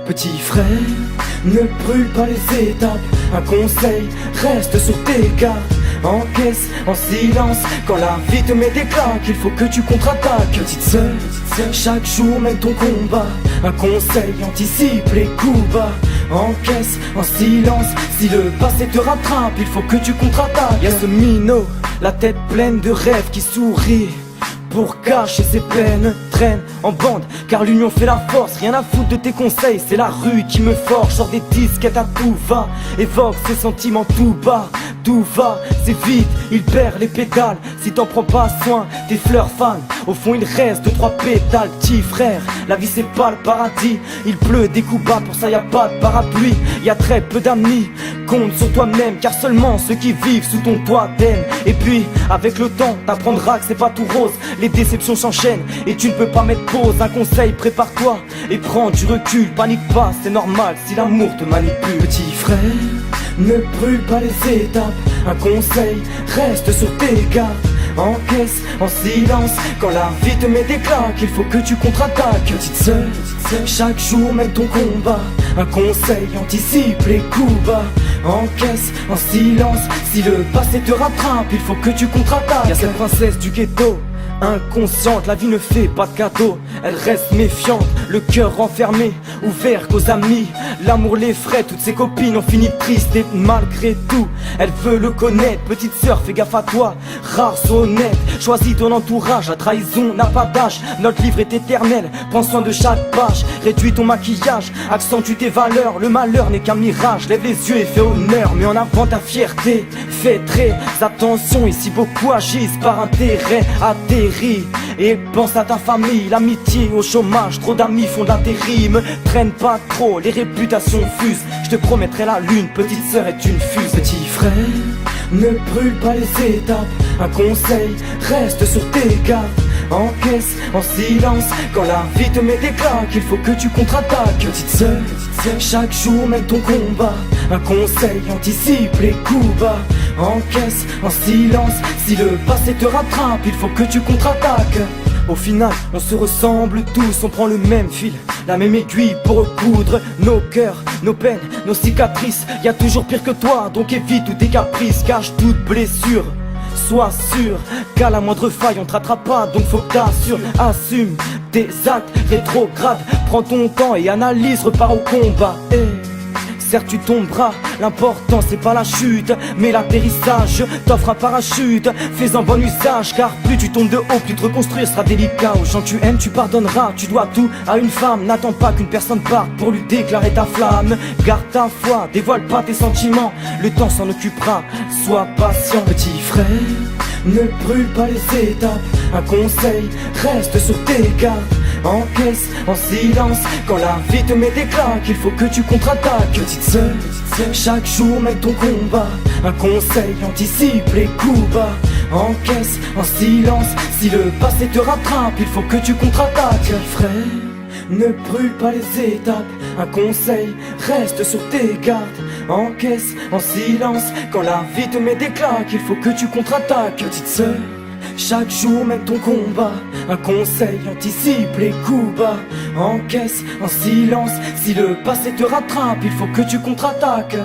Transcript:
Petit frère, ne brûle pas les étapes. Un conseil, reste sur tes gardes. Encaisse en silence quand la vie te met des claques. Il faut que tu contre-attaques. Petite sœur, chaque jour mène ton combat. Un conseil, anticipe les coups bas. Encaisse en silence, si le passé te rattrape, il faut que tu contre-attaques. Y'a ce minot, la tête pleine de rêves qui sourit. Pour cacher ses peines, traîne en bande, car l'union fait la force. Rien à foutre de tes conseils, c'est la rue qui me forge. Sors des disquettes à tout va, évoque ses sentiments tout bas. Tout va, c'est vite, il perd les pétales. Si t'en prends pas soin, tes fleurs fans. Au fond il reste 2-3 pétales. Petit frère, la vie c'est pas le paradis. Il pleut des coups bas, pour ça y a pas de parapluie. Y a très peu d'amis, compte sur toi-même, car seulement ceux qui vivent sous ton toit t'aiment. Et puis, avec le temps, t'apprendras que c'est pas tout rose. Les déceptions s'enchaînent et tu ne peux pas mettre pause. Un conseil, prépare-toi et prends du recul. Panique pas, c'est normal si l'amour te manipule. Petit frère, ne brûle pas les étapes. Un conseil, reste sur tes gardes. Encaisse en silence quand la vie te met des claques. Il faut que tu contre-attaques. Petite sœur, chaque jour mène ton combat. Un conseil, anticipe les coups bas. Encaisse en silence, si le passé te rattrape, il faut que tu contre-attaques. Y'a cette princesse du ghetto, inconsciente, la vie ne fait pas de cadeau. Elle reste méfiante, le cœur renfermé, ouvert qu'aux amis. L'amour l'effraie, toutes ses copines ont fini tristes. Et malgré tout, elle veut le connaître. Petite sœur, fais gaffe à toi, rare, sois honnête. Choisis ton entourage, la trahison n'a pas d'âge. Notre livre est éternel, prends soin de chaque page. Réduis ton maquillage, accentue tes valeurs. Le malheur n'est qu'un mirage, lève les yeux et fais honneur. Mets en avant ta fierté, fais très attention. Ici beaucoup agissent par intérêt. Atterris et pense à ta famille. L'amitié au chômage, trop d'amis font de l'intérim. Traîne pas trop, les réputations fusent. Je te promettrai la lune, petite sœur est une fuse. Petit frère, ne brûle pas les étapes. Un conseil, reste sur tes gardes. Encaisse en silence quand la vie te met des claques. Il faut que tu contre-attaques. Petite sœur, chaque jour mène ton combat. Un conseil, anticipe les coups bas. Encaisse en silence, si le passé te rattrape, il faut que tu contre-attaques. Au final, on se ressemble tous, on prend le même fil, la même aiguille pour recoudre nos cœurs, nos peines, nos cicatrices. Y a toujours pire que toi, donc évite tous tes caprices. Cache toute blessure, sois sûr qu'à la moindre faille on te rattrape pas. Donc faut que t'assures, assume tes actes rétrogrades. Prends ton temps et analyse, repars au combat. Certes tu tomberas, l'important c'est pas la chute, mais l'atterrissage. T'offre un parachute, fais-en bon usage, car plus tu tombes de haut, plus te reconstruire sera délicat. Aux gens que tu aimes tu pardonneras, tu dois tout à une femme. N'attends pas qu'une personne parte pour lui déclarer ta flamme. Garde ta foi, dévoile pas tes sentiments, le temps s'en occupera, sois patient. Petit frère, ne brûle pas les étapes. Un conseil, reste sur tes gardes. Encaisse en silence quand la vie te met des claques. Il faut que tu contre-attaques. Petite sœur, chaque jour mène ton combat. Un conseil, anticipe les coups bas. Encaisse en silence, si le passé te rattrape, il faut que tu contre-attaques. Frère, ne brûle pas les étapes. Un conseil, reste sur tes gardes. Encaisse en silence quand la vie te met des claques. Il faut que tu contre-attaques. Petite sœur, chaque jour mène ton combat. Un conseil, anticipe les coups bas. Encaisse en silence, si le passé te rattrape, il faut que tu contre-attaques.